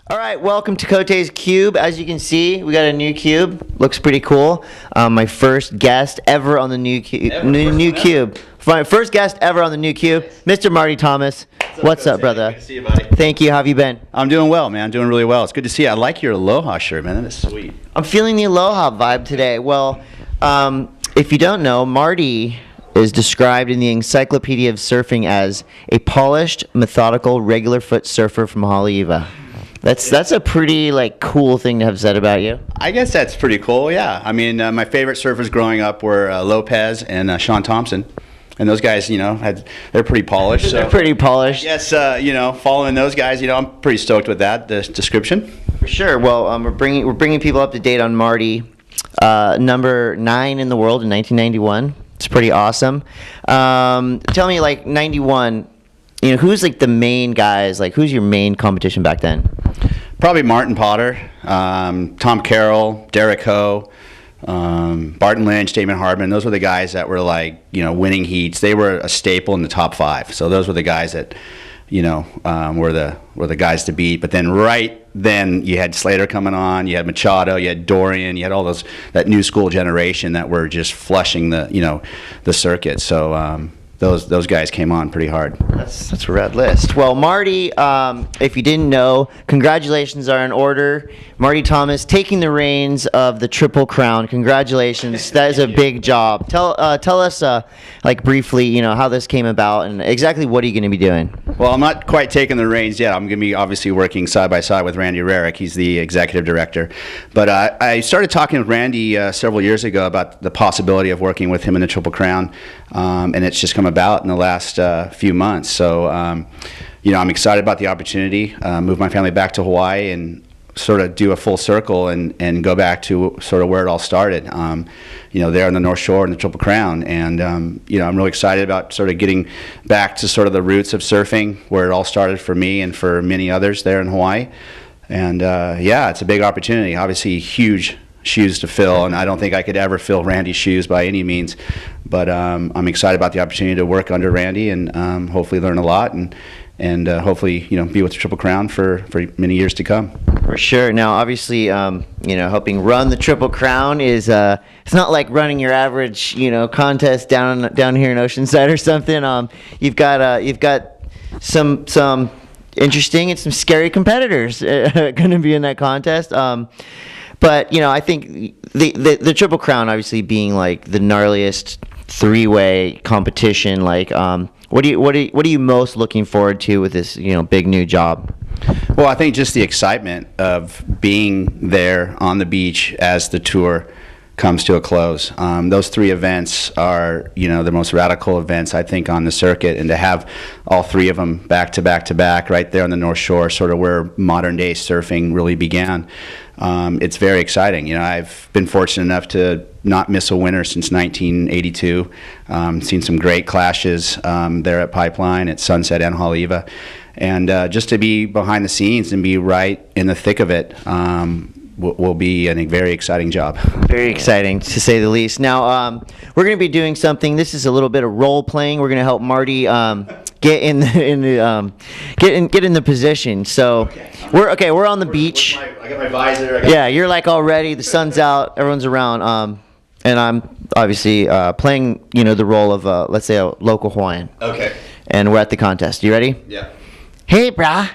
Alright, welcome to Cote's Cube. As you can see, we got a new cube. Looks pretty cool. My first guest ever on the new cube. My first guest ever on the new cube, Mr. Marty Thomas. What's up, brother? Good to see you, buddy. Thank you. How have you been? I'm doing well, man. I'm doing really well. It's good to see you. I like your Aloha shirt, man. That is sweet. I'm feeling the Aloha vibe today. Well, if you don't know, Marty is described in the Encyclopedia of Surfing as a polished, methodical, regular foot surfer from Haleiwa. That's a pretty cool thing to have said about you. I guess that's pretty cool, yeah. I mean, my favorite surfers growing up were Lopez and Sean Thompson. And those guys, they're pretty polished. They're pretty polished. Yes, following those guys, I'm pretty stoked with that description. For sure. Well, we're bringing people up to date on Marty, number 9 in the world in 1991. It's pretty awesome. Tell me, 91. Who's the main guys? Who's your main competition back then? Probably Martin Potter, Tom Carroll, Derek Ho. Barton Lynch, Damon Hardman, those were the guys that were winning heats. They were a staple in the top 5. So those were the guys that, were the guys to beat. But then right then you had Slater coming on, you had Machado, you had Dorian, you had all that new school generation that were just flushing the circuit. So those guys came on pretty hard. That's a rad list. Well, Marty, if you didn't know, congratulations are in order. Marty Thomas taking the reins of the Triple Crown. Congratulations. That is a big job. Tell us briefly, how this came about and exactly what are you going to be doing? Well, I'm not quite taking the reins yet. I'm going to be obviously working side by side with Randy Rarick. He's the executive director. But I started talking with Randy several years ago about the possibility of working with him in the Triple Crown, and it's just come about in the last few months. So, I'm excited about the opportunity. Move my family back to Hawaii and sort of do a full circle and go back to sort of where it all started. There on the North Shore in the Triple Crown, and I'm really excited about sort of getting back to sort of the roots of surfing, where it all started for me and for many others there in Hawaii. And it's a big opportunity. Obviously, huge shoes to fill, and I don't think I could ever fill Randy's shoes by any means. But I'm excited about the opportunity to work under Randy and hopefully learn a lot and hopefully be with the Triple Crown for many years to come. For sure. Now, obviously, helping run the Triple Crown is it's not like running your average contest down here in Oceanside or something. You've got some interesting and some scary competitors going to be in that contest. But I think the Triple Crown obviously being the gnarliest 3-way competition. What are you most looking forward to with this big new job? Well, I think just the excitement of being there on the beach as the tour comes to a close. Those 3 events are the most radical events I think on the circuit, and to have all 3 of them back to back to back right there on the North Shore, sort of where modern day surfing really began. It's very exciting. I've been fortunate enough to not miss a winter since 1982. Seen some great clashes there at Pipeline, at Sunset, and Haleiwa. And just to be behind the scenes and be right in the thick of it will be a very exciting job. Very exciting, to say the least. Now, we're going to be doing something. This is a little bit of role playing. We're going to help Marty get in the position. So we're on the beach. I got my visor. You're all ready. The sun's out. Everyone's around. And I'm obviously playing the role of let's say a local Hawaiian. Okay. And we're at the contest. You ready? Yeah. Hey, brah.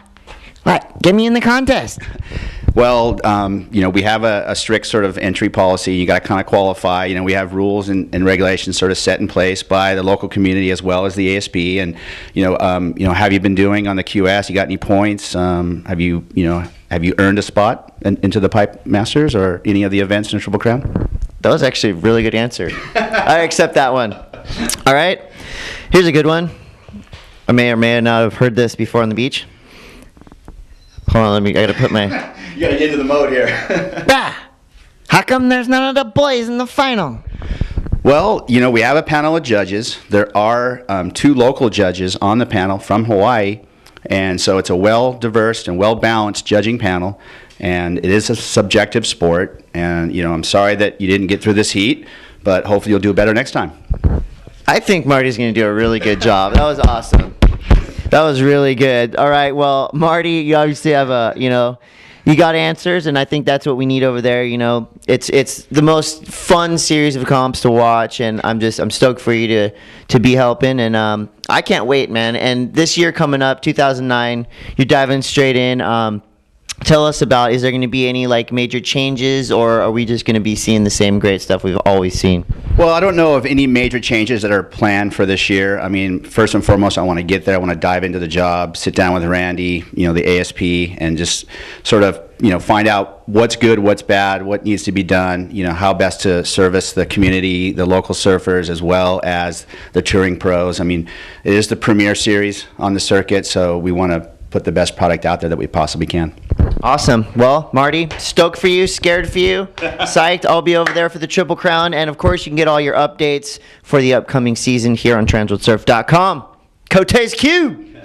What? Get me in the contest. Well, we have a strict sort of entry policy. You got to kind of qualify. We have rules and regulations sort of set in place by the local community as well as the ASB. And have you been doing on the QS? You got any points? Have you earned a spot into the Pipe Masters or any of the events in the Triple Crown? That was actually a really good answer. I accept that one. All right. Here's a good one. I may or may not have heard this before on the beach. Hold on, I gotta put my... You gotta get into the mode here. Bah! How come there's none of the boys in the final? Well, we have a panel of judges. There are 2 local judges on the panel from Hawaii, and so it's a well-diverse and well-balanced judging panel, and it is a subjective sport, and I'm sorry that you didn't get through this heat, but hopefully you'll do better next time. I think Marty's going to do a really good job. That was awesome. That was really good. All right, well, Marty, you obviously have you got answers, and I think that's what we need over there. It's the most fun series of comps to watch, and I'm stoked for you to be helping, and I can't wait, man. And this year coming up, 2009, you're diving straight in. Tell us about, is there going to be any major changes, or are we just going to be seeing the same great stuff we've always seen? Well, I don't know of any major changes that are planned for this year. I mean, first and foremost, I want to get there. I want to dive into the job, sit down with Randy, the ASP, and just sort of, find out what's good, what's bad, what needs to be done, how best to service the community, the local surfers, as well as the touring pros. I mean, it is the premier series on the circuit, so we want to put the best product out there that we possibly can. Awesome. Well, Marty, stoked for you, scared for you, psyched. I'll be over there for the Triple Crown, and of course you can get all your updates for the upcoming season here on TransWorldSurf.com. Cote's Q!